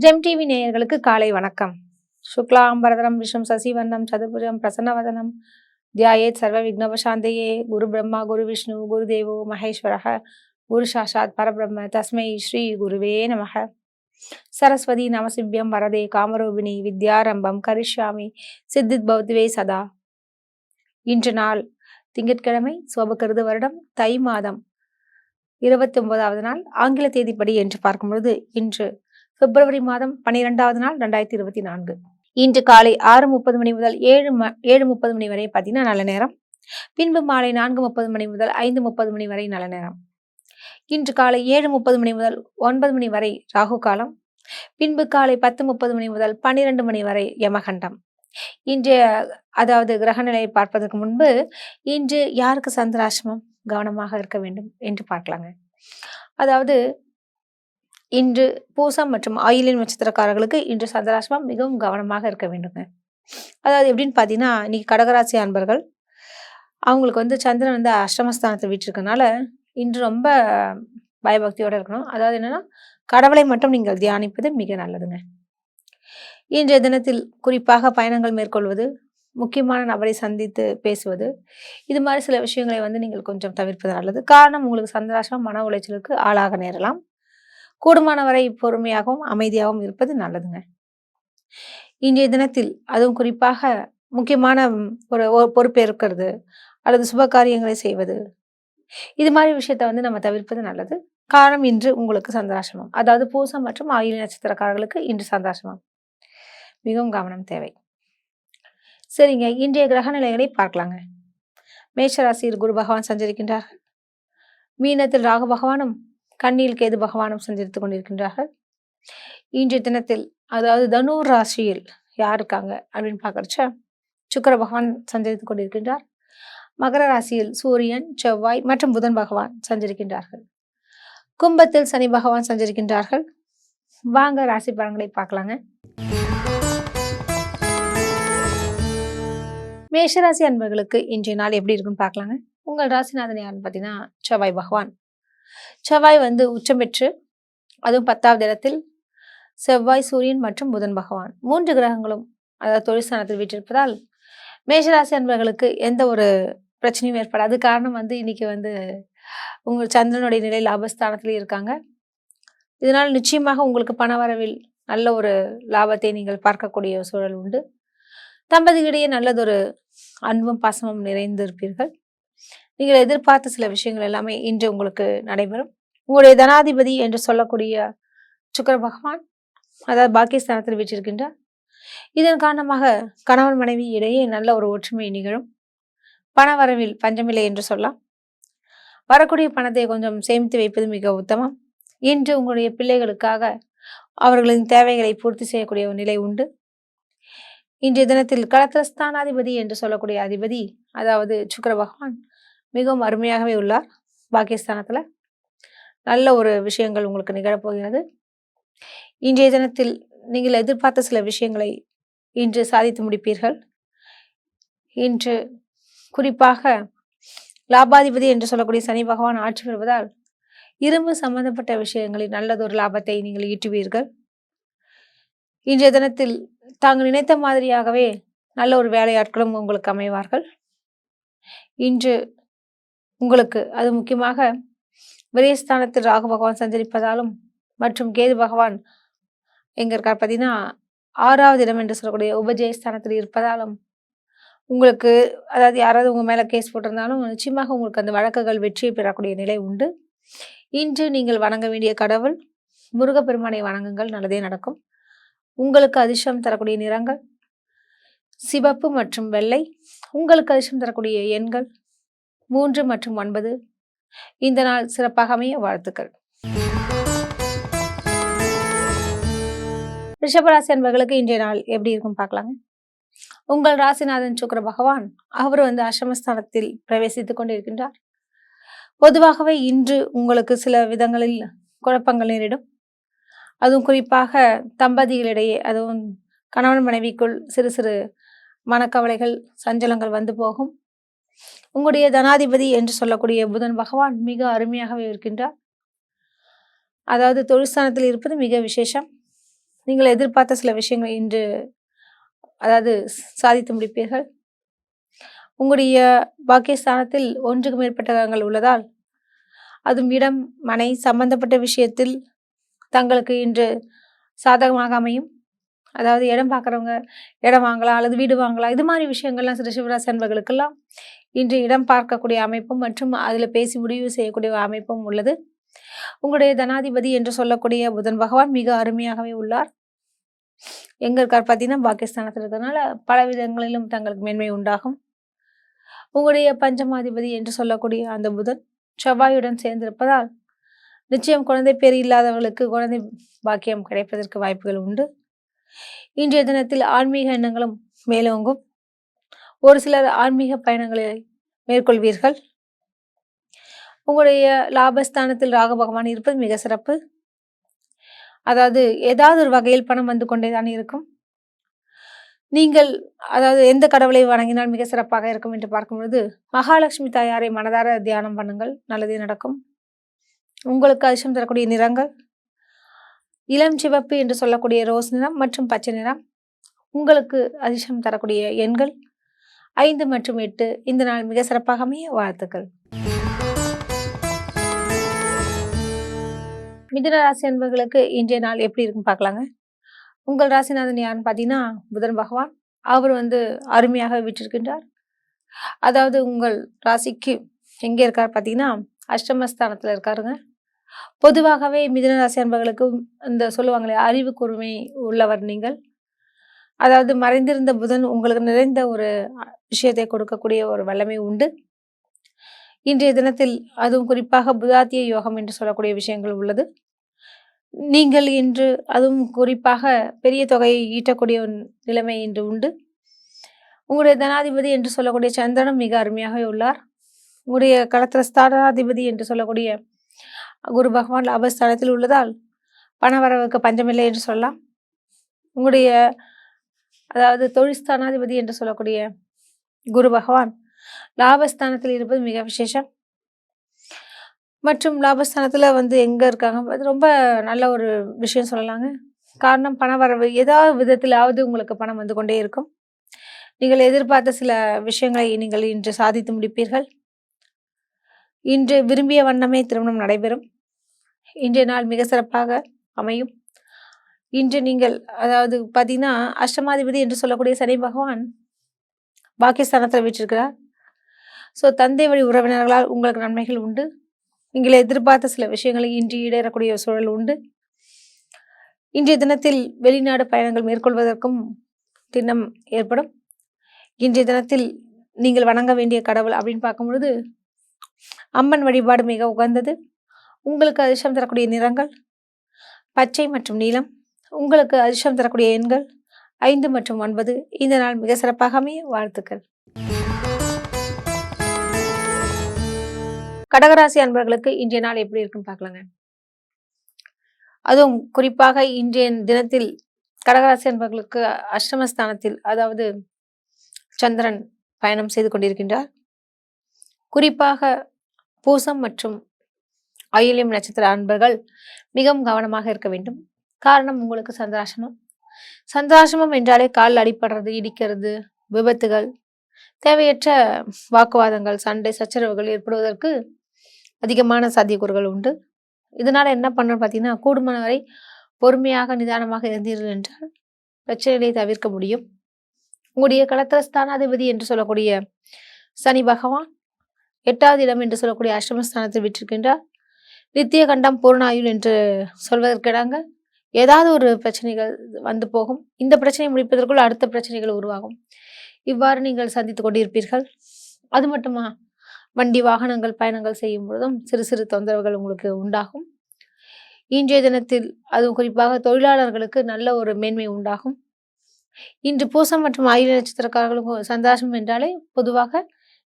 GeM TV நேயர்களுக்கு காலை வணக்கம். சுக்லாம்பரதரம் விஷ்ணும் சசிவர்ணம் சதுர்புஜம் பிரசன்னவதனம் தியாயேத் சர்வ விக்னோபசாந்தயே. குரு பிரம்மா குரு விஷ்ணு குரு தேவோ மகேஸ்வரः குரு சாட்சாத் பரபிரம்ம தஸ்மை ஸ்ரீ குருவே நமः. சரஸ்வதி நமசிவ்யம் வரதே காமரூபிணி வித்யாரம்பம் கரிஷ்யாமி சித்தித் பௌத்வே சதா. இன்று நாள் திங்கட்கிழமை, சோபகிருது வருடம் தை மாதம் 29வது நாள், ஆங்கில தேதிப்படி என்று பார்க்கும்பொழுது இன்று பிப்ரவரி மாதம் 12வது நாள் 2024. இன்று காலை 6:30 மணி முதல் 7:30 மணி வரை பார்த்தீங்கன்னா நல்ல நேரம். பின்பு மாலை 4:30 மணி முதல் 5:30 மணி வரை நல்ல நேரம். இன்று காலை 7:30 மணி முதல் 9 மணி வரை ராகு காலம். பின்பு காலை 10:30 மணி முதல் 12 மணி வரை யமகண்டம். இன்றைய அதாவது கிரகநிலையை பார்ப்பதற்கு முன்பு இன்று யாருக்கு சந்திராஷ்டமம் கவனமாக இருக்க வேண்டும் என்று பார்க்கலாங்க. அதாவது இன்று பூசம் மற்றும் ஆயிலின் நட்சத்திரக்காரர்களுக்கு இன்று சந்திராஷ்டமம், மிகவும் கவனமாக இருக்க வேண்டுங்க. அதாவது எப்படின்னு பார்த்தீங்கன்னா, இன்னைக்கு கடகராசி அன்பர்கள் அவங்களுக்கு சந்திரன் அஷ்டமஸ்தானத்தை விட்டுருக்கனால இன்று ரொம்ப பயபக்தியோடு இருக்கணும். அதாவது என்னன்னா, கடவுளை மட்டும் நீங்கள் தியானிப்பது மிக நல்லதுங்க. இன்றைய தினத்தில் குறிப்பாக பயணங்கள் மேற்கொள்வது, முக்கியமான நபரை சந்தித்து பேசுவது, இது மாதிரி சில விஷயங்களை நீங்கள் கொஞ்சம் தவிர்ப்பது நல்லது. காரணம், உங்களுக்கு சந்திராஷ்டமம் மன உளைச்சலுக்கு ஆளாக நேரலாம். கூடுமானவரை பொறுமையாகவும் அமைதியாகவும் இருப்பது நல்லதுங்க. இன்றைய தினத்தில் அதுவும் குறிப்பாக முக்கியமான ஒரு பொறுப்பேற்கிறது அல்லது சுப காரியங்களை செய்வது, இது மாதிரி விஷயத்த நம்ம தவிர்ப்பது நல்லது. காரணம், இன்று உங்களுக்கு சந்திராஷ்டமம், அதாவது பூசம் மற்றும் ஆயில்ய நட்சத்திரக்காரர்களுக்கு இன்று சந்திராஷ்டமம், மிகவும் கவனம் தேவை. சரிங்க, இன்றைய கிரக நிலைகளை பார்க்கலாங்க. மேஷராசியில் குரு பகவான் சஞ்சரிக்கின்றார். மீனத்தில் ராகு பகவானும் கன்னியில் கேது பகவானும் சஞ்சரித்துக் கொண்டிருக்கின்றார்கள். இன்றைய தினத்தில் அதாவது தனுர் ராசியில் யார் இருக்காங்க அப்படின்னு பார்க்கறச்ச சுக்கிர பகவான் சஞ்சரித்துக் கொண்டிருக்கின்றார். மகர ராசியில் சூரியன், செவ்வாய் மற்றும் புதன் பகவான் சஞ்சரிக்கின்றார்கள். கும்பத்தில் சனி பகவான் சஞ்சரிக்கின்றார்கள். வாங்க ராசி பலன்களை பார்க்கலாங்க. மேஷராசி அன்பர்களுக்கு இன்றைய நாள் எப்படி இருக்குன்னு பார்க்கலாங்க. உங்கள் ராசிநாதன் யாருன்னு பார்த்தீங்கன்னா செவ்வாய் பகவான். செவ்வாய் உச்சம் பெற்று அதுவும் 10வது இடத்தில் செவ்வாய், சூரியன் மற்றும் புதன் பகவான் 3 கிரகங்களும் அதாவது தொழிற்ஸ்தானத்தில் வீற்றிருப்பதால் மேஷராசி அன்பர்களுக்கு எந்த ஒரு பிரச்சனையும் ஏற்படாது. காரணம் இன்னைக்கு உங்கள் சந்திரனுடைய நிலை லாபஸ்தானத்திலே இருக்காங்க. இதனால் நிச்சயமாக உங்களுக்கு பணவரவில் நல்ல ஒரு லாபத்தை நீங்கள் பார்க்கக்கூடிய சூழல் உண்டு. தம்பதிகளிடையே நல்லதொரு அன்பும் பாசமும் நிறைந்திருப்பீர்கள். நீங்கள் எதிர்பார்த்த சில விஷயங்கள் எல்லாமே இன்று உங்களுக்கு நடைபெறும். உங்களுடைய தனாதிபதி என்று சொல்லக்கூடிய சுக்கிர பகவான் அதாவது பாக்கியஸ்தானத்தில் வீற்றிருக்கின்றார். இதன் காரணமாக கணவன் மனைவி இடையே நல்ல ஒரு ஒற்றுமை நிகழும். பணவரவில் பஞ்சமில்லை என்று சொல்லலாம். வரக்கூடிய பணத்தை கொஞ்சம் சேமித்து வைப்பது மிக உத்தமம். இன்று உங்களுடைய பிள்ளைகளுக்காக அவர்களின் தேவைகளை பூர்த்தி செய்யக்கூடிய ஒரு நிலை உண்டு. இன்றைய தினத்தில் களத்திரஸ்தானாதிபதி என்று சொல்லக்கூடிய அதிபதி அதாவது சுக்கிர பகவான் மிகவும் அருமையாகவே உள்ளார். பாக்கியஸ்தானத்துல நல்ல ஒரு விஷயங்கள் உங்களுக்கு நிகழப்போகிறது. இன்றைய தினத்தில் நீங்கள் எதிர்பார்த்த சில விஷயங்களை இன்று சாதித்து முடிப்பீர்கள். இன்று குறிப்பாக லாபாதிபதி என்று சொல்லக்கூடிய சனி பகவான் ஆட்சி பெறுவதால் இரும்பு சம்பந்தப்பட்ட விஷயங்களில் நல்லதொரு லாபத்தை நீங்கள் ஈட்டுவீர்கள். இன்றைய தினத்தில் தாங்கள் நினைத்த மாதிரியாகவே நல்ல ஒரு வேலையாட்களும் உங்களுக்கு அமைவார்கள். இன்று உங்களுக்கு அது முக்கியமாக விரயஸ்தானத்தில் ராகு பகவான் சஞ்சரிப்பதாலும் மற்றும் கேது பகவான் எங்க இருக்கார் பார்த்தீங்கன்னா 6வது இடம் என்று சொல்லக்கூடிய உபஜயஸ்தானத்தில் இருப்பதாலும் உங்களுக்கு அதாவது யாராவது உங்க மேல கேஸ் போட்டிருந்தாலும் நிச்சயமாக உங்களுக்கு அந்த வழக்குகள் வெற்றியை பெறக்கூடிய நிலை உண்டு. இன்று நீங்கள் வணங்க வேண்டிய கடவுள் முருகப்பெருமானை வணங்குங்கள், நல்லதே நடக்கும். உங்களுக்கு அதிர்ஷ்டம் தரக்கூடிய நிறங்கள் சிவப்பு மற்றும் வெள்ளை. உங்களுக்கு அதிர்ஷ்டம் தரக்கூடிய எண்கள் 3 மற்றும் 9. இந்த நாள் சிறப்பாக அமைய வாழ்த்துக்கள். ரிஷபராசி அன்பர்களுக்கு இன்றைய நாள் எப்படி இருக்கும் பார்க்கலாங்க. உங்கள் ராசிநாதன் சுக்கிர பகவான் அவர் அஷ்டமஸ்தானத்தில் பிரவேசித்துக் கொண்டிருக்கின்றார். பொதுவாகவே இன்று உங்களுக்கு சில விதங்களில் குழப்பங்கள் நேரிடும். அதுவும் குறிப்பாக தம்பதிகளிடையே, அதுவும் கணவன் மனைவிக்குள் சிறு சிறு மனக்கவலைகள் சஞ்சலங்கள் போகும். உங்களுடைய தனாதிபதி என்று சொல்லக்கூடிய புதன் பகவான் மிக அருமையாகவே இருக்கின்றார். அதாவது தொழிற்ஸ்தானத்தில் இருப்பது மிக விசேஷம். நீங்கள் எதிர்பார்த்த சில விஷயங்கள் இன்று அதாவது சாதித்து முடிப்பீர்கள். உங்களுடைய பாக்கியஸ்தானத்தில் ஒன்றுக்கு மேற்பட்ட கிரகங்கள் உள்ளதால் அதுவும் இடம் மனை சம்பந்தப்பட்ட விஷயத்தில் தங்களுக்கு இன்று சாதகமாக அமையும். அதாவது இடம் பார்க்குறவங்க இடம் வாங்கலாம் அல்லது வீடு வாங்கலாம், இது மாதிரி விஷயங்கள்லாம் ரிஷபராசி அன்பர்களுக்கெல்லாம் இன்று இடம் பார்க்கக்கூடிய அமைப்பும் மற்றும் அதில் பேசி முடிவு செய்யக்கூடிய அமைப்பும் உள்ளது. உங்களுடைய தனாதிபதி என்று சொல்லக்கூடிய புதன் பகவான் மிக அருமையாகவே உள்ளார். எங்க இருக்கார் பார்த்தீங்கன்னா பாகிஸ்தானத்தில் இருக்கிறதுனால பல விதங்களிலும் தங்களுக்கு மேன்மை உண்டாகும். உங்களுடைய பஞ்சமாதிபதி என்று சொல்லக்கூடிய அந்த புதன் செவ்வாயுடன் சேர்ந்திருப்பதால் நிச்சயம் குழந்தை பேர் இல்லாதவர்களுக்கு குழந்தை பாக்கியம் கிடைப்பதற்கு வாய்ப்புகள் உண்டு. இன்றைய தினத்தில் ஆன்மீக எண்ணங்களும் மேலோங்கும். ஒரு சிலர் ஆன்மீக பயணங்களை மேற்கொள்வீர்கள். உங்களுடைய லாபஸ்தானத்தில் ராகு பகவான் இருப்பது மிக சிறப்பு. அதாவது ஏதாவது ஒரு வகையில் பணம் வந்து கொண்டேதான் இருக்கும். நீங்கள் அதாவது எந்த கடவுளை வணங்கினால் மிக சிறப்பாக இருக்கும் என்று பார்க்கும்பொழுது மகாலட்சுமி தாயாரை மனதார தியானம் பண்ணுங்கள், நல்லதே நடக்கும். உங்களுக்கு அதிர்ஷ்டம் தரக்கூடிய நிறங்கள் இளம் சிவப்பு என்று சொல்லக்கூடிய ரோஸ் நிறம் மற்றும் பச்சை நிறம். உங்களுக்கு அதிர்ஷ்டம் தரக்கூடிய எண்கள் 5 மற்றும் 8. இந்த நாள் மிக சிறப்பாக அமைய வாழ்த்துக்கள். மிதுன ராசி அன்பர்களுக்கு இன்றைய நாள் எப்படி இருக்குன்னு பார்க்கலாங்க. உங்கள் ராசிநாதன் யாருன்னு பார்த்தீங்கன்னா புதன் பகவான். அவர் அருமையாக விட்டிருக்கின்றார். அதாவது உங்கள் ராசிக்கு எங்கே இருக்கார் பார்த்தீங்கன்னா அஷ்டமஸ்தானத்தில் இருக்காருங்க. பொதுவாகவே மிதுன ராசி அன்பர்களுக்கு இந்த சொல்லுவாங்களே அறிவு கூர்மை உள்ளவர் நீங்கள். அதாவது மறைந்திருந்த புதன் உங்களுக்கு நிறைந்த ஒரு விஷயத்தை கொடுக்கக்கூடிய ஒரு வல்லமை உண்டு. இன்றைய தினத்தில் அதுவும் குறிப்பாக புதாத்திய யோகம் என்று சொல்லக்கூடிய விஷயங்கள் உள்ளது. நீங்கள் இன்று அதுவும் குறிப்பாக பெரிய தொகையை ஈட்டக்கூடிய நிலைமை இன்று உண்டு. உங்களுடைய தனாதிபதி என்று சொல்லக்கூடிய சந்திரனும் மிக அருமையாக உள்ளார். உங்களுடைய களத்திரஸ்தானாதிபதி என்று சொல்லக்கூடிய குரு பகவான் லாபஸ்தானத்தில் உள்ளதால் பணவரவுக்கு பஞ்சமில்லை என்று சொல்லலாம். உங்களுடைய அதாவது தொழில்ஸ்தானாதிபதி என்று சொல்லக்கூடிய குரு பகவான் லாபஸ்தானத்தில் இருப்பது மிக விசேஷம். மற்றும் லாபஸ்தானத்தில் எங்கே இருக்காங்க, அது ரொம்ப நல்ல ஒரு விஷயம் சொல்லலாங்க. காரணம் பணவரவு ஏதாவது விதத்திலாவது உங்களுக்கு பணம் வந்து கொண்டே இருக்கும். நீங்கள் எதிர்பார்த்த சில விஷயங்களை நீங்கள் இன்று சாதித்து முடிப்பீர்கள். இன்று விரும்பிய வண்ணமே திருமணம் நடைபெறும். இன்றைய நாள் மிக சிறப்பாக அமையும். இன்று நீங்கள் அதாவது பார்த்தீங்கன்னா அஷ்டமாதிபதி என்று சொல்லக்கூடிய சனி பகவான் பாகிஸ்தானத்தில் வீற்றிருக்கிறார். ஸோ தந்தை வழி உறவினர்களால் உங்களுக்கு நன்மைகள் உண்டு. நீங்கள் எதிர்பார்த்த சில விஷயங்களை இன்று ஈடேறக்கூடிய சூழல் உண்டு. இன்றைய தினத்தில் வெளிநாடு பயணங்கள் மேற்கொள்வதற்கும் திண்ணம் ஏற்படும். இன்றைய தினத்தில் நீங்கள் வணங்க வேண்டிய கடவுள் அப்படின்னு பார்க்கும்பொழுது அம்மன் வழிபாடு மிக உகந்தது. உங்களுக்கு அதிர்ஷ்டம் தரக்கூடிய நிறங்கள் பச்சை மற்றும் நீலம். உங்களுக்கு அதிர்ஷ்டம் தரக்கூடிய எண்கள் 5 மற்றும் 9. இந்த நாள் மிக சிறப்பாக அமைய வாழ்த்துக்கள். கடகராசி அன்பர்களுக்கு இன்றைய நாள் எப்படி இருக்குன்னு பார்க்கலாங்க. அதுவும் குறிப்பாக இன்றைய தினத்தில் கடகராசி அன்பர்களுக்கு அஷ்டமஸ்தானத்தில் அதாவது சந்திரன் பயணம் செய்து கொண்டிருக்கின்றார். குறிப்பாக பூசம் மற்றும் ஆயில்யம் நட்சத்திர அன்பர்கள் மிகவும் கவனமாக இருக்க வேண்டும். காரணம் உங்களுக்கு சந்திராசிரமம். சந்திராசிரமம் என்றாலே கால் அடிபடுறது, இடிக்கிறது, விபத்துகள், தேவையற்ற வாக்குவாதங்கள், சண்டை சச்சரவுகள் ஏற்படுவதற்கு அதிகமான சாத்தியக்கூறுகள் உண்டு. இதனால என்ன பண்ணணும் பார்த்தீங்கன்னா கூடுமான வரை பொறுமையாக நிதானமாக இருந்தீர்கள் என்றால் பிரச்சனைகளை தவிர்க்க முடியும். உங்களுடைய களத்திரஸ்தானாதிபதி என்று சொல்லக்கூடிய சனி பகவான் 8வது இடம் என்று சொல்லக்கூடிய அஷ்டமஸ்தானத்தில் விட்டிருக்கின்றார். நித்திய கண்டம் பூர்ணாயுள் என்று சொல்வதற்கிடாங்க ஏதாவது ஒரு பிரச்சனைகள் வந்து போகும். இந்த பிரச்சனை முடிப்பதற்குள் அடுத்த பிரச்சனைகள் உருவாகும். இவ்வாறு நீங்கள் சந்தித்து கொண்டிருப்பீர்கள். அது மட்டுமா வண்டி வாகனங்கள் பயணங்கள் செய்யும் பொழுதும் சிறு சிறு தொந்தரவுகள் உங்களுக்கு உண்டாகும். இன்றைய தினத்தில் அதுவும் குறிப்பாக தொழிலாளர்களுக்கு நல்ல ஒரு மேன்மை உண்டாகும். இன்று பூசம் மற்றும் ஆயுள் நட்சத்திரக்காரர்களுக்கு சந்தோஷம் என்றாலே பொதுவாக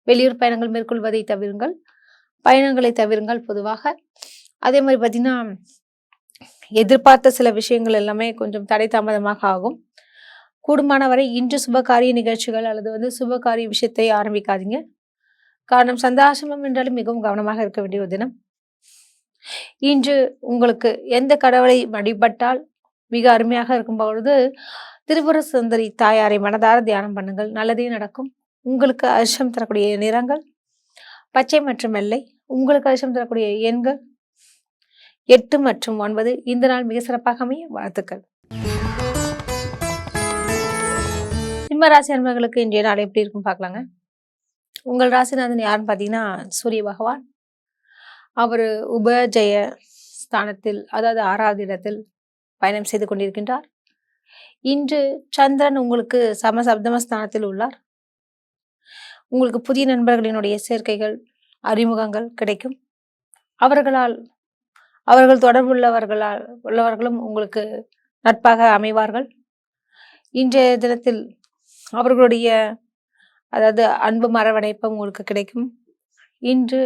வெளியூர் பயணங்கள் மேற்கொள்வதை தவிருங்கள், பயணங்களை தவிருங்கள் பொதுவாக. அதே மாதிரி பார்த்தீங்கன்னா எதிர்பார்த்த சில விஷயங்கள் எல்லாமே கொஞ்சம் தடை தாமதமாக ஆகும். கூடுமான வரை இன்று சுபகாரிய நிகழ்ச்சிகள் அல்லது சுபகாரிய விஷயத்தை ஆரம்பிக்காதீங்க. காரணம் சந்தாசிரமம் என்றாலும் மிகவும் கவனமாக இருக்க வேண்டிய ஒரு தினம். இன்று உங்களுக்கு எந்த கடவுளை வழிபட்டால் மிக அருமையாக இருக்கும் பொழுது திரிபுர சுந்தரி தாயாரை மனதார தியானம் பண்ணுங்கள், நல்லதே நடக்கும். உங்களுக்கு அதிர்ஷ்டம் தரக்கூடிய நிறங்கள் பச்சை மற்றும் வெள்ளை. உங்களுக்கு அதிர்ஷ்டம் தரக்கூடிய எண்கள் 8 மற்றும் 9. இந்த நாள் மிக சிறப்பாக அமைய வாழ்த்துக்கள். சிம்ம ராசி அன்பர்களுக்கு இன்றைய நாள் எப்படி இருக்கும் பார்க்கலாங்க. உங்கள் ராசிநாதன் யாருன்னு பார்த்தீங்கன்னா சூரிய பகவான். அவர் உபஜய ஸ்தானத்தில், அதாவது 6வது இடத்தில் பயணம் செய்து கொண்டிருக்கின்றார். இன்று சந்திரன் உங்களுக்கு சமசப்தம ஸ்தானத்தில் உள்ளார். உங்களுக்கு புதிய நண்பர்களினுடைய சேர்க்கைகள், அறிமுகங்கள் கிடைக்கும். அவர்கள் தொடர்புள்ளவர்களும் உங்களுக்கு நட்பாக அமைவார்கள். இன்றைய தினத்தில் அவர்களுடைய அதாவது அன்பு அரவணைப்பும் உங்களுக்கு கிடைக்கும். இன்று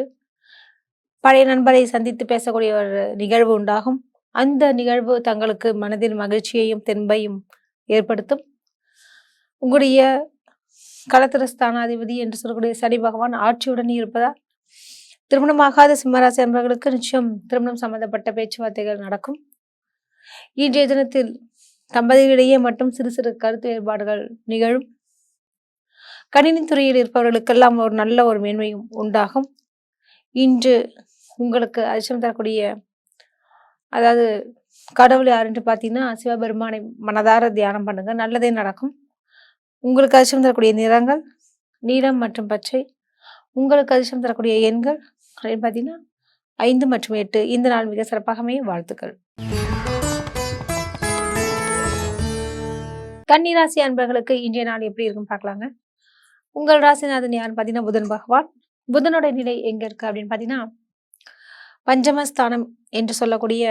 பழைய நண்பரை சந்தித்து பேசக்கூடிய ஒரு நிகழ்வு உண்டாகும். அந்த நிகழ்வு தங்களுக்கு மனதில் மகிழ்ச்சியையும் தென்பையும் ஏற்படுத்தும். உங்களுடைய களத்திரஸ்தானாதிபதி என்று சொல்லக்கூடிய சனி பகவான் ஆட்சியுடன் இருப்பதால் திருமணமாகாத சிம்மராசி அன்பர்களுக்கு நிச்சயம் திருமணம் சம்பந்தப்பட்ட பேச்சுவார்த்தைகள் நடக்கும். இன்றைய தினத்தில் தம்பதிகளிடையே மட்டும் சிறு சிறு கருத்து வேறுபாடுகள் நிகழும். கணினி துறையில் இருப்பவர்களுக்கெல்லாம் ஒரு நல்ல ஒரு மேன்மையும் உண்டாகும். இன்று உங்களுக்கு அதிர்ஷ்டம் தரக்கூடிய அதாவது கடவுள் யாருன்னு பார்த்தீங்கன்னா சிவபெருமானை மனதார தியானம் பண்ணுங்க, நல்லதே நடக்கும். உங்களுக்கு அதிர்ஷ்டம் தரக்கூடிய நிறங்கள் நீலம் மற்றும் பச்சை. உங்களுக்கு அதிர்ஷ்டம் தரக்கூடிய எண்கள் அப்படின்னு பார்த்தீங்கன்னா 5 மற்றும் 8. இந்த நாள் மிக சிறப்பாகவே வாழ்த்துக்கள். கன்னிராசி அன்பர்களுக்கு இன்றைய நாள் எப்படி இருக்கும் பார்க்கலாங்க. உங்கள் ராசிநாதன் யாருன்னு பார்த்தீங்கன்னா புதன் பகவான். புதனோட நிலை எங்க இருக்கு அப்படின்னு பார்த்தீங்கன்னா பஞ்சமஸ்தானம் என்று சொல்லக்கூடிய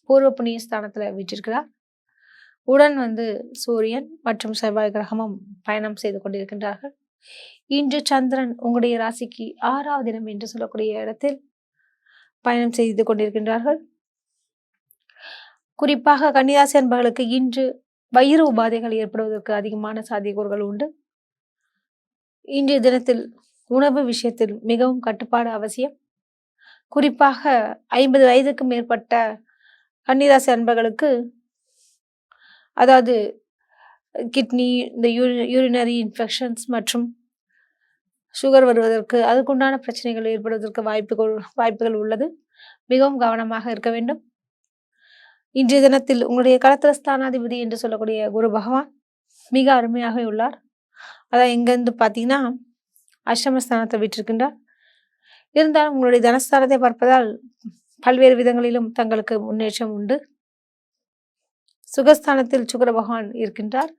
பூர்வ புண்ணிய ஸ்தானத்துல வீற்றிருக்கிறார். உடன் சூரியன் மற்றும் செவ்வாய் கிரகமும் பயணம் செய்து கொண்டிருக்கின்றார்கள். இன்று சந்திரன் உங்களுடைய ராசிக்கு 6வது இடம் என்று சொல்லக்கூடிய இடத்தில் பயணம் செய்து கொண்டிருக்கின்றார்கள். குறிப்பாக கன்னிராசி அன்பர்களுக்கு இன்று வயிறு உபாதைகள் ஏற்படுவதற்கு அதிகமான சாத்தியக்கூறுகள் உண்டு. இன்றைய தினத்தில் உணவு விஷயத்தில் மிகவும் கட்டுப்பாடு அவசியம். குறிப்பாக 50 வயதுக்கு மேற்பட்ட கன்னிராசி அன்பர்களுக்கு அதாவது கிட்னி, இந்த யூரினரி இன்ஃபெக்ஷன்ஸ் மற்றும் சுகர் வருவதற்கு, அதுக்குண்டான பிரச்சனைகள் ஏற்படுவதற்கு வாய்ப்புகள் உள்ளது. மிகவும் கவனமாக இருக்க வேண்டும். இன்றைய தினத்தில் உங்களுடைய களத்திரஸ்தானாதிபதி என்று சொல்லக்கூடிய குரு பகவான் மிக அருமையாக உள்ளார். அதான் எங்கேருந்து பார்த்தீங்கன்னா அஷ்டமஸ்தானத்தை விட்டிருக்கின்றார். இருந்தாலும் உங்களுடைய தனஸ்தானத்தை பார்ப்பதால் பல்வேறு விதங்களிலும் தங்களுக்கு முன்னேற்றம் உண்டு. சுகஸ்தானத்தில் சுக்கிர பகவான் இருக்கின்றார்.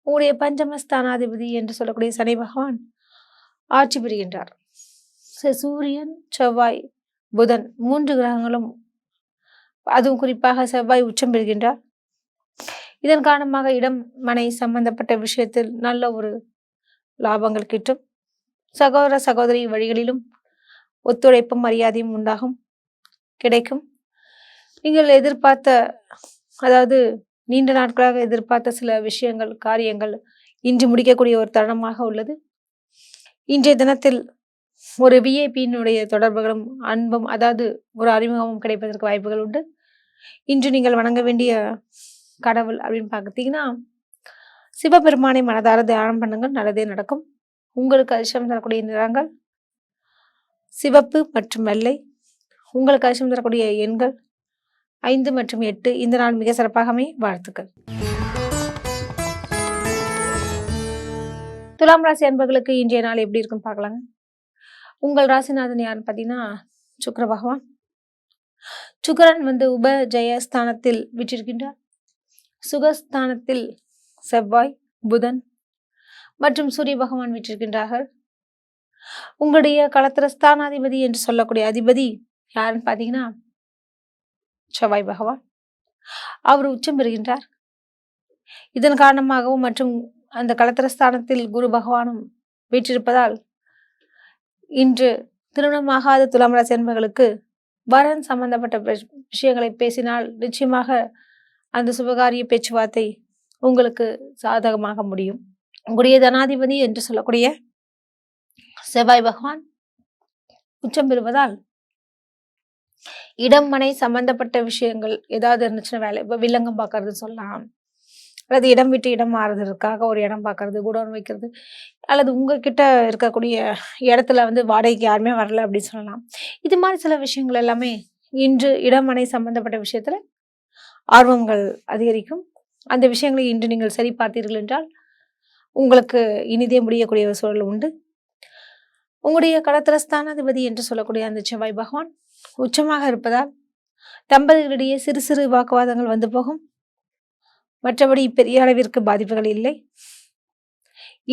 உங்களுடைய பஞ்சமஸ்தானாதிபதி என்று சொல்லக்கூடிய சனி பகவான் ஆட்சி பெறுகின்றார். சூரியன், செவ்வாய், புதன் 3 கிரகங்களும், அதுவும் குறிப்பாக செவ்வாய் உச்சம் பெறுகின்றார். இதன் காரணமாக இடம் மனை சம்பந்தப்பட்ட விஷயத்தில் நல்ல ஒரு லாபங்கள் கிட்டும். சகோதர சகோதரி வழிகளிலும் ஒத்துழைப்பும் மரியாதையும் உண்டாகும், கிடைக்கும். நீங்கள் எதிர்பார்த்த, அதாவது நீண்ட நாட்களாக எதிர்பார்த்த சில விஷயங்கள், காரியங்கள் இன்று முடிக்கக்கூடிய ஒரு தருணமாக உள்ளது. இன்றைய தினத்தில் ஒரு விஐபியினுடைய தொடர்புகளும் அன்பும், அதாவது ஒரு அறிமுகமும் கிடைப்பதற்கு வாய்ப்புகள் உண்டு. இன்று நீங்கள் வணங்க வேண்டிய கடவுள் அப்படின்னு பார்த்தீங்கன்னா சிவபெருமானை மனதார தியானம் பண்ணுங்கள், நல்லதே நடக்கும். உங்களுக்கு அதிர்ஷ்டம் தரக்கூடிய நிறங்கள் சிவப்பு மற்றும் வெள்ளை. உங்களுக்கு அதிர்ஷ்டம் தரக்கூடிய எண்கள் 5 மற்றும் 8. இந்த நாள் மிக சிறப்பாகவே வாழ்த்துக்கள். துலாம் ராசி அன்பர்களுக்கு இன்றைய நாள் எப்படி இருக்குன்னு பார்க்கலாங்க. உங்கள் ராசிநாதன் யாருன்னு பார்த்தீங்கன்னா சுக்கிர பகவான். சுக்கிரன் உபஜயஸ்தானத்தில் விற்றிருக்கின்றார். சுகஸ்தானத்தில் செவ்வாய், புதன் மற்றும் சூரிய பகவான் விற்றிருக்கின்றார்கள். உங்களுடைய களத்திரஸ்தானாதிபதி என்று சொல்லக்கூடிய அதிபதி யாருன்னு பார்த்தீங்கன்னா செவ்வாய் பகவான். அவர் உச்சம் பெறுகின்றார். இதன் காரணமாகவும் மற்றும் அந்த களத்திரஸ்தானத்தில் குரு பகவானும் வீற்றிருப்பதால் இன்று திருமணமாகாத துலாம் ராசி அன்பர்களுக்கு வரன் சம்பந்தப்பட்ட விஷயங்களை பேசினால் நிச்சயமாக அந்த சுபகாரிய பேச்சுவார்த்தை உங்களுக்கு சாதகமாக முடியும். உங்களுடைய தனாதிபதி என்று சொல்லக்கூடிய செவ்வாய் பகவான் உச்சம் பெறுவதால் இடம் மனை சம்பந்தப்பட்ட விஷயங்கள் ஏதாவது இருந்துச்சுன்னா வேலை, இப்போ வில்லங்கம் பார்க்கறது சொல்லலாம், அல்லது இடம் விட்டு இடம் மாறுறதுக்காக ஒரு இடம் பார்க்கறது, குடோன் வைக்கிறது, அல்லது உங்ககிட்ட இருக்கக்கூடிய இடத்துல வந்து வாடகைக்கு யாருமே வரல அப்படின்னு சொல்லலாம். இது மாதிரி சில விஷயங்கள் எல்லாமே இன்று இடமனை சம்பந்தப்பட்ட விஷயத்துல ஆர்வங்கள் அதிகரிக்கும். அந்த விஷயங்களை இன்று நீங்கள் சரி பார்த்தீர்கள் என்றால் உங்களுக்கு இனிதே முடியக்கூடிய ஒரு சூழல் உண்டு. உங்களுடைய கடத்திரஸ்தானாதிபதி என்று சொல்லக்கூடிய அந்த செவ்வாய் பகவான் உச்சமாக இருப்பதால் தம்பதிகளிடையே சிறு சிறு வாக்குவாதங்கள் வந்து போகும். மற்றபடி பெரிய அளவிற்கு பாதிப்புகள் இல்லை.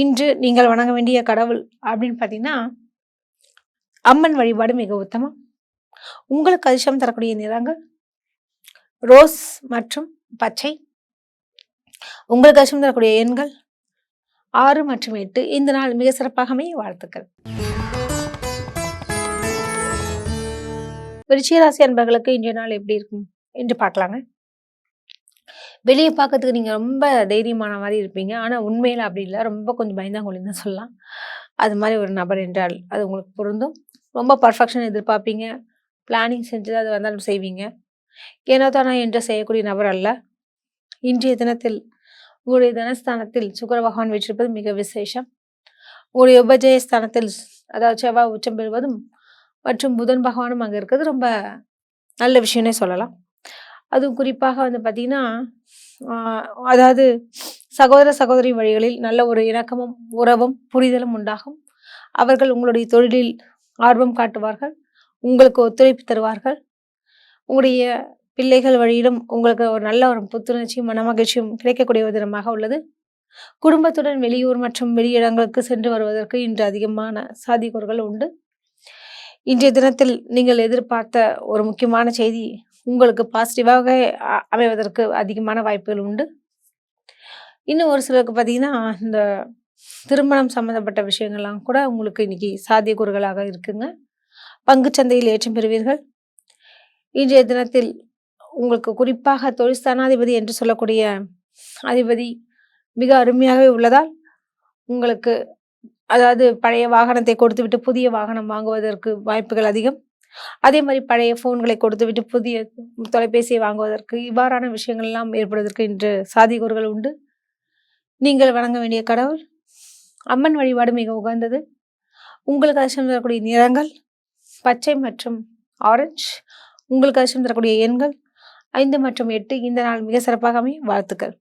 இன்று நீங்கள் வணங்க வேண்டிய கடவுள் அப்படின்னு பார்த்தீங்கன்னா அம்மன் வழிபாடு மிக உத்தமம். உங்களுக்கு அதிர்ஷ்டம் தரக்கூடிய நிறங்கள் ரோஸ் மற்றும் பச்சை. உங்களுக்கு அதிர்ஷ்டம் தரக்கூடிய எண்கள் 6 மற்றும் 8. இந்த நாள் மிக சிறப்பாக அமைய வாழ்த்துக்கள். விருச்சிக ராசி அன்பர்களுக்கு இன்றைய நாள் எப்படி இருக்கும் என்று பார்க்கலாங்க. வெளியே பார்க்கறதுக்கு நீங்க ரொம்ப தைரியமான மாதிரி இருப்பீங்க. ஆனா உண்மையில அப்படி இல்லை, ரொம்ப கொஞ்சம் பயந்தாங்கொழின்னு தான் சொல்லலாம். அது மாதிரி ஒரு நபர் என்றால் அது உங்களுக்கு பொருந்தும். ரொம்ப பர்ஃபெக்ஷன் எதிர்பார்ப்பீங்க, பிளானிங் செஞ்சு அது வந்தாலும் செய்வீங்க. ஏனோ தானோ என்று செய்யக்கூடிய நபர் அல்ல. இன்றைய தினத்தில் உங்களுடைய தனஸ்தானத்தில் சுக்கிர பகவான் வீற்றிருப்பது மிக விசேஷம். உங்களுடைய உபஜயஸ்தானத்தில் அதாவது செவ்வாய் உச்சம் பெறுவதும் மற்றும் புதன் பகவானும் அங்கே இருக்கிறது ரொம்ப நல்ல விஷயம்னே சொல்லலாம். அதுவும் குறிப்பாக வந்து பார்த்தீங்கன்னா அதாவது சகோதர சகோதரி வழிகளில் நல்ல ஒரு இணக்கமும் உறவும் புரிதலும் உண்டாகும். அவர்கள் உங்களுடைய தொழிலில் ஆர்வம் காட்டுவார்கள், உங்களுக்கு ஒத்துழைப்பு தருவார்கள். உங்களுடைய பிள்ளைகள் வழியிலும் உங்களுக்கு ஒரு நல்ல ஒரு புத்துணர்ச்சியும் மனமகிழ்ச்சியும் கிடைக்கக்கூடிய ஒரு தினமாக உள்ளது. குடும்பத்துடன் வெளியூர் மற்றும் வெளியிடங்களுக்கு சென்று வருவதற்கு இன்று அதிகமான சாத்தியக்கூறுகள் உண்டு. இன்றைய தினத்தில் நீங்கள் எதிர்பார்த்த ஒரு முக்கியமான செய்தி உங்களுக்கு பாசிட்டிவாக அமைவதற்கு அதிகமான வாய்ப்புகள் உண்டு. இன்னும் ஒரு சிலருக்கு பார்த்தீங்கன்னா இந்த திருமணம் சம்பந்தப்பட்ட விஷயங்கள்லாம் கூட உங்களுக்கு இன்னைக்கு சாத்தியக்கூறுகளாக இருக்குங்க. பங்குச்சந்தையில் ஏற்றம் பெறுவீர்கள். இன்றைய தினத்தில் உங்களுக்கு குறிப்பாக தொழிற்ஸ்தானாதிபதி என்று சொல்லக்கூடிய அதிபதி மிக அருமையாகவே உள்ளதால் உங்களுக்கு அதாவது பழைய வாகனத்தை கொடுத்துவிட்டு புதிய வாகனம் வாங்குவதற்கு வாய்ப்புகள் அதிகம். அதே மாதிரி பழைய ஃபோன்களை கொடுத்துவிட்டு புதிய தொலைபேசியை வாங்குவதற்கு இவ்வாறான விஷயங்கள் எல்லாம் ஏற்படுவதற்கு இன்று சாத்தியக்கூறுகள் உண்டு. நீங்கள் வணங்க வேண்டிய கடவுள் அம்மன் வழிபாடு மிக உகந்தது. உங்களுக்கு அதிர்ஷ்டம் தரக்கூடிய நிறங்கள் பச்சை மற்றும் ஆரஞ்சு. உங்களுக்கு அதிர்ஷ்டம் தரக்கூடிய எண்கள் 5 மற்றும் 8. இந்த நாள் மிக சிறப்பாக அமையும். வாழ்த்துக்கள்.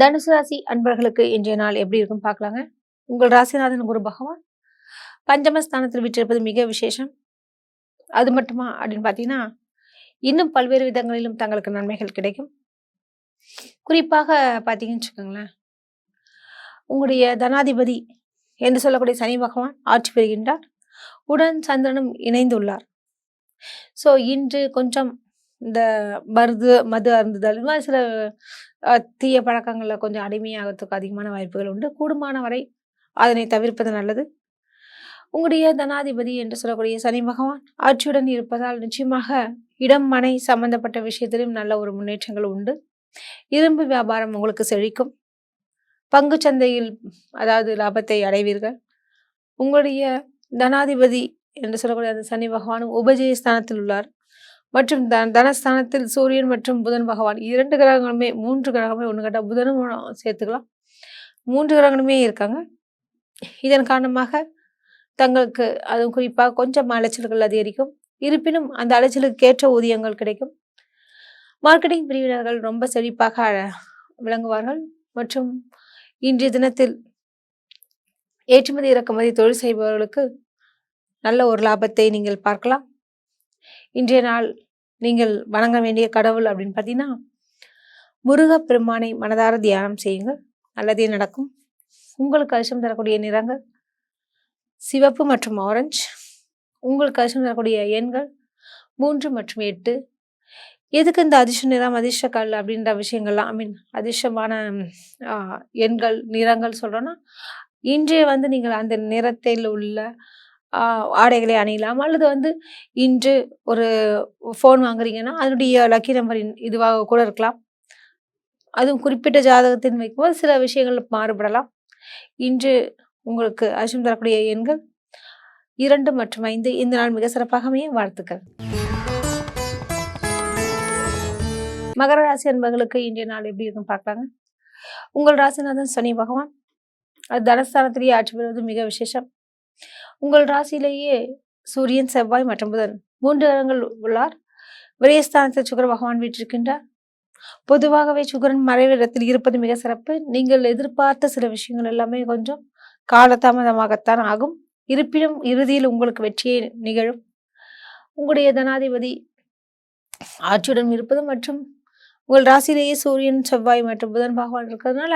தனுசு ராசி அன்பர்களுக்கு இன்றைய நாள் எப்படி இருக்கும் பார்க்கலாங்க. உங்கள் ராசிநாதன் குரு பகவான் பஞ்சமஸ்தானத்தில் விட்டிருப்பது மிக விசேஷம். அது மட்டுமா அப்படின்னு பார்த்தீங்கன்னா இன்னும் பல்வேறு விதங்களிலும் தங்களுக்கு நன்மைகள் கிடைக்கும். குறிப்பாக பார்த்தீங்கன்னு வச்சுக்கோங்களேன், உங்களுடைய தனாதிபதி என்று சொல்லக்கூடிய சனி பகவான் ஆட்சி பெறுகின்றார். உடன் சந்திரனும் இணைந்துள்ளார். ஸோ இன்று கொஞ்சம் இந்த மது அருந்துதல் இது மாதிரி சில தீய பழக்கங்களில் கொஞ்சம் அடிமையாகிறதுக்கு அதிகமான வாய்ப்புகள் உண்டு. கூடுமான வரை அதனை தவிர்ப்பது நல்லது. உங்களுடைய தனாதிபதி என்று சொல்லக்கூடிய சனி பகவான் ஆட்சியுடன் இருப்பதால் நிச்சயமாக இடம் மனை சம்பந்தப்பட்ட விஷயத்திலும் நல்ல ஒரு முன்னேற்றங்கள் உண்டு. இரும்பு வியாபாரம் உங்களுக்கு செழிக்கும். பங்கு சந்தையில் அதாவது லாபத்தை அடைவீர்கள். உங்களுடைய தனாதிபதி என்று சொல்லக்கூடிய அந்த சனி பகவானும் உபஜயஸ்தானத்தில் உள்ளார். மற்றும் தனஸ்தானத்தில் சூரியன் மற்றும் புதன் பகவான் 2 கிரகங்களுமே 3 கிரகமே ஒன்று கட்ட புதனும் சேர்த்துக்கலாம். 3 கிரகங்களுமே இருக்காங்க. இதன் காரணமாக தங்களுக்கு அதுவும் குறிப்பாக கொஞ்சம் அலைச்சல்கள் அதிகரிக்கும். இருப்பினும் அந்த அலைச்சலுக்கு ஏற்ற ஊதியங்கள் கிடைக்கும். மார்க்கெட்டிங் பிரிவினர்கள் ரொம்ப செழிப்பாக விளங்குவார்கள். மற்றும் இன்றைய தினத்தில் ஏற்றுமதி இறக்குமதி தொழில் செய்பவர்களுக்கு நல்ல ஒரு லாபத்தை நீங்கள் பார்க்கலாம். இன்றைய நாள் நீங்கள் வணங்க வேண்டிய கடவுள் அப்படின்னு பார்த்தீங்கன்னா முருகப்பெருமானை மனதார தியானம் செய்யுங்கள், நல்லதே நடக்கும். உங்களுக்கு அதிர்ஷ்டம் தரக்கூடிய நிறங்கள் சிவப்பு மற்றும் ஆரஞ்சு. உங்களுக்கு அதிர்ஷ்டம் தரக்கூடிய எண்கள் 3 மற்றும் 8. எதுக்கு இந்த அதிர்ஷ்ட நிறம் அதிர்ஷ்ட கல் அப்படின்ற விஷயங்கள்லாம் அதிர்ஷ்டமான எண்கள் நிறங்கள் சொல்கிறோன்னா இன்றைய வந்து நீங்கள் அந்த நிறத்தில் உள்ள ஆடைகளை அணியலாம். அல்லது இன்று ஒரு ஃபோன் வாங்குறீங்கன்னா அதனுடைய லக்கி நம்பர் இதுவாக கூட இருக்கலாம். அதுவும் குறிப்பிட்ட ஜாதகத்தின் வைக்கும்போது சில விஷயங்கள் மாறுபடலாம். இன்று உங்களுக்கு அதிர்ஷ்டம் தரக்கூடிய எண்கள் 2 மற்றும் 5 இந்த நாள் மிக சிறப்பாக அமைய வாழ்த்துக்கள். மகர ராசி அன்பர்களுக்கு இன்றைய நாள் எப்படி இருக்குன்னு பார்க்கலாங்க. உங்கள் ராசிநாதன் சனி பகவான் அது தனஸ்தானத்திலேயே ஆட்சி பெறுவது மிக விசேஷம். உங்கள் ராசியிலேயே சூரியன், செவ்வாய் மற்றும் புதன் 3 கிரகங்கள் உள்ளார். விரயஸ்தானத்தில் சுக்கிர பகவான் வீற்றிருக்கின்றார். பொதுவாகவே சுக்கிரன் மறைவிடத்தில் இருப்பது மிக சிறப்பு. நீங்கள் எதிர்பார்த்த சில விஷயங்கள் எல்லாமே கொஞ்சம் காலதாமதமாகத்தான் ஆகும். இருப்பினும் இறுதியில் உங்களுக்கு வெற்றியே நிகழும். உங்களுடைய தனாதிபதி ஆட்சியுடன் இருப்பது மற்றும் உங்கள் ராசியிலேயே சூரியன், செவ்வாய் மற்றும் புதன் பகவான் இருக்கிறதுனால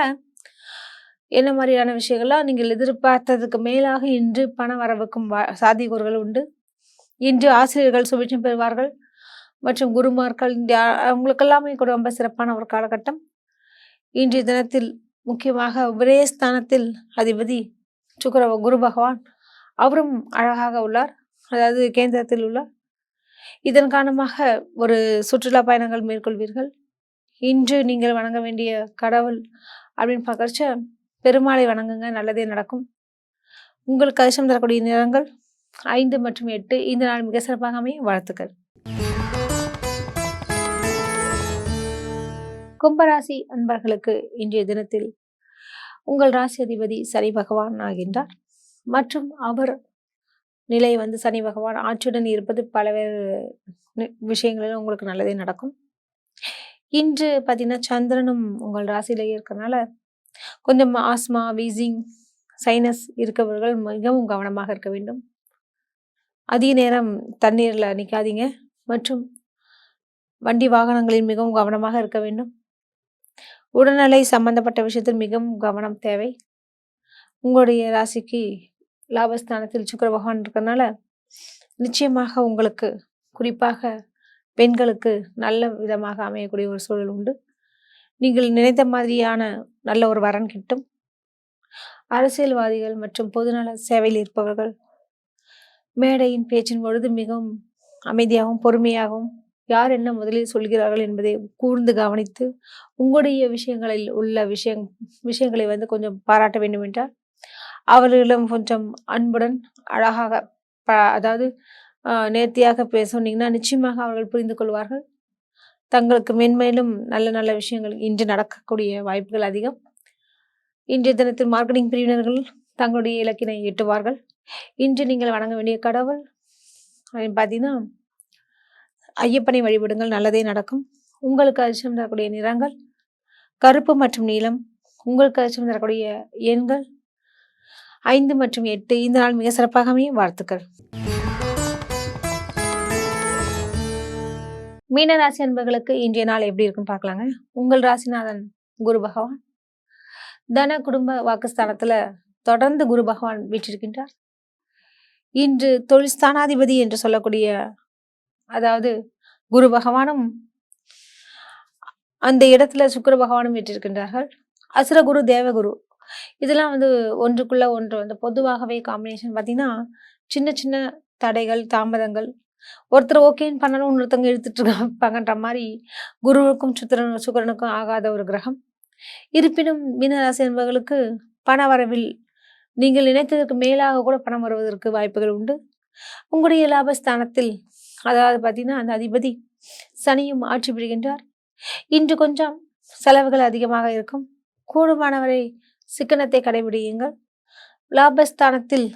என்ன மாதிரியான விஷயங்கள்லாம் நீங்கள் எதிர்பார்த்ததுக்கு மேலாக இன்று பண வரவுக்கும் சாத்தியக்கூறுகள் உண்டு. இன்று ஆசிரியர்கள் சுபிட்சம் பெறுவார்கள் மற்றும் குருமார்கள் அவங்களுக்கெல்லாமே கூட ரொம்ப சிறப்பான ஒரு காலகட்டம். இன்றைய தினத்தில் முக்கியமாக விரயஸ்தானத்தில் அதிபதி குரு பகவான் அவரும் அழகாக உள்ளார், அதாவது கேந்திரத்தில் உள்ளார். இதன் காரணமாக ஒரு சுற்றுலா பயணங்கள் மேற்கொள்வீர்கள். இன்று நீங்கள் வணங்க வேண்டிய கடவுள் அப்படின்னு பார்க்கறச்ச பெருமாளை வணங்குங்க, நல்லதே நடக்கும். உங்களுக்கு அதிர்ஷ்டம் தரக்கூடிய நிறங்கள் 5 மற்றும் 8 இந்த நாள் மிக சிறப்பாக அமைய வாழ்த்துக்கள். கும்பராசி அன்பர்களுக்கு இன்றைய தினத்தில் உங்கள் ராசி அதிபதி சனி பகவான் ஆகின்றார் மற்றும் அவர் நிலை சனி பகவான் ஆட்சியுடன் இருப்பது பலவேறு விஷயங்களிலும் உங்களுக்கு நல்லதே நடக்கும். இன்று பார்த்தீங்கன்னா சந்திரனும் உங்கள் ராசியிலேயே இருக்கிறதுனால கொஞ்சம் ஆஸ்மா, வீசிங், சைனஸ் இருக்கவர்கள் மிகவும் கவனமாக இருக்க வேண்டும். அதிக நேரம் தண்ணீரில் நிற்காதீங்க மற்றும் வண்டி வாகனங்களில் மிகவும் கவனமாக இருக்க வேண்டும். உடல்நிலை சம்பந்தப்பட்ட விஷயத்தில் மிகவும் கவனம் தேவை. உங்களுடைய ராசிக்கு லாபஸ்தானத்தில் சுக்கிர பகவான் இருக்கிறதுனால நிச்சயமாக உங்களுக்கு குறிப்பாக பெண்களுக்கு நல்ல விதமாக அமையக்கூடிய ஒரு சூழல் உண்டு. நீங்கள் நினைத்த மாதிரியான நல்ல ஒரு வரன் கிட்டும். அரசியல்வாதிகள் மற்றும் பொதுநல சேவையில் இருப்பவர்கள் மேடையின் பேச்சின் பொழுது மிகவும் அமைதியாகவும் பொறுமையாகவும் யார் என்ன முதலில் சொல்கிறார்கள் என்பதை கூர்ந்து கவனித்து உங்களுடைய விஷயங்களில் உள்ள விஷயங்களை கொஞ்சம் பாராட்ட வேண்டும் என்றால் அவர்களிடம் கொஞ்சம் அன்புடன் அழகாக அதாவது நேர்த்தியாக சொன்னீங்கன்னா நிச்சயமாக அவர்கள் புரிந்து கொள்வார்கள். தங்களுக்கு மென்மேலும் நல்ல நல்ல விஷயங்கள் இன்று நடக்கக்கூடிய வாய்ப்புகள் அதிகம். இன்றைய தினத்தில் மார்க்கெட்டிங் பிரிவினர்கள் தங்களுடைய இலக்கினை எட்டுவார்கள். இன்று நீங்கள் வணங்க வேண்டிய கடவுள் அப்படின்னு பார்த்தீங்கன்னா ஐயப்பனை வழிபடுங்கள், நல்லதே நடக்கும். உங்களுக்கு அதிர்ஷ்டம் தரக்கூடிய நிறங்கள் கருப்பு மற்றும் நீலம். உங்களுக்கு அதிர்ஷ்டம் தரக்கூடிய எண்கள் 5 மற்றும் 8 இந்த நாள் மிக சிறப்பாக அமைய வாழ்த்துக்கள். மீன ராசி அன்பர்களுக்கு இன்றைய நாள் எப்படி இருக்குன்னு பார்க்கலாங்க. உங்கள் ராசிநாதன் குரு பகவான் தன குடும்ப வாக்குஸ்தானத்துல தொடர்ந்து குரு பகவான் வீற்றிருக்கின்றார். இன்று தொழில் ஸ்தானாதிபதி என்று சொல்லக்கூடிய அதாவது குரு பகவானும் அந்த இடத்துல சுக்கிர பகவானும் வீற்றிருக்கின்றார்கள். அசுரகுரு, தேவகுரு இதெல்லாம் ஒன்றுக்குள்ள ஒன்று பொதுவாகவே காம்பினேஷன் பார்த்தீங்கன்னா சின்ன சின்ன தடைகள், தாமதங்கள், ஒருத்தர் ஓகேன்னு பண்ணாலும் இன்னொருத்தவங்க இழுத்துட்டு இருப்பாங்கன்ற மாதிரி குருவுக்கும் சுக்கிரனுக்கும் ஆகாத ஒரு கிரகம். இருப்பினும் மீனராசி என்பவர்களுக்கு பண வரவில் நீங்கள் நினைத்ததற்கு மேலாக கூட பணம் வருவதற்கு வாய்ப்புகள் உண்டு. உங்களுடைய லாபஸ்தானத்தில் அதாவது பார்த்தீங்கன்னா அந்த அதிபதி சனியும் ஆட்சி பெறுகின்றார். இன்று கொஞ்சம் செலவுகள் அதிகமாக இருக்கும். கூடுமானவரை சிக்கனத்தை கடைபிடியுங்கள். லாபஸ்தானத்தில்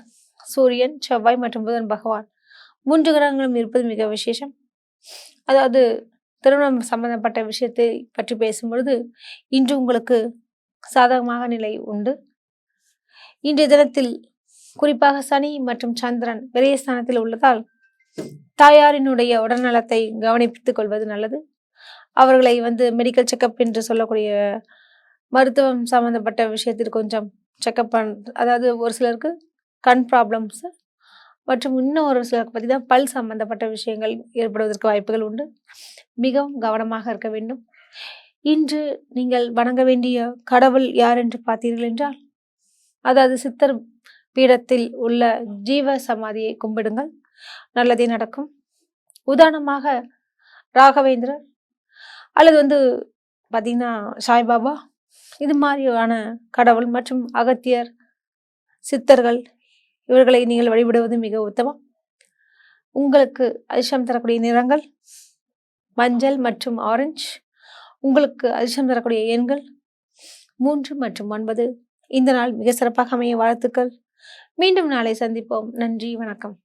சூரியன், செவ்வாய் மற்றும் புதன் பகவான் 3 கிரகங்களும் இருப்பது மிக விசேஷம். அதாவது திருமணம் சம்பந்தப்பட்ட விஷயத்தை பற்றி பேசும்பொழுது இன்று உங்களுக்கு சாதகமாக நிலை உண்டு. இன்றைய தினத்தில் குறிப்பாக சனி மற்றும் சந்திரன் விரயஸ்தானத்தில் உள்ளதால் தாயாரினுடைய உடல்நலத்தை கவனித்துக் கொள்வது நல்லது. அவர்களை மெடிக்கல் செக்கப் என்று சொல்லக்கூடிய மருத்துவம் சம்பந்தப்பட்ட விஷயத்தில் கொஞ்சம் செக்கப் அதாவது ஒரு சிலருக்கு கண் ப்ராப்ளம்ஸ் மற்றும் இன்னும் ஒரு சிலருக்கு பார்த்தீங்கன்னா பல் சம்பந்தப்பட்ட விஷயங்கள் ஏற்படுவதற்கு வாய்ப்புகள் உண்டு. மிகவும் கவனமாக இருக்க வேண்டும். இன்று நீங்கள் வணங்க வேண்டிய கடவுள் யார் என்று பார்த்தீர்கள் என்றால் அதாவது சித்தர் பீடத்தில் உள்ள ஜீவ சமாதியை கும்பிடுங்கள், நல்லதே நடக்கும். உதாரணமாக ராகவேந்திரர் அல்லது பார்த்தீங்கன்னா சாய்பாபா இது மாதிரியான கடவுள் மற்றும் அகத்தியர், சித்தர்கள் இவர்களை நீங்கள் வழிபடுவது மிக உத்தமம். உங்களுக்கு அதிர்ஷ்டம் தரக்கூடிய நிறங்கள் மஞ்சள் மற்றும் ஆரஞ்சு. உங்களுக்கு அதிர்ஷ்டம் தரக்கூடிய எண்கள் 3 மற்றும் 9. இந்த நாள் மிக சிறப்பாக அமைய வாழ்த்துக்கள். மீண்டும் நாளை சந்திப்போம். நன்றி, வணக்கம்.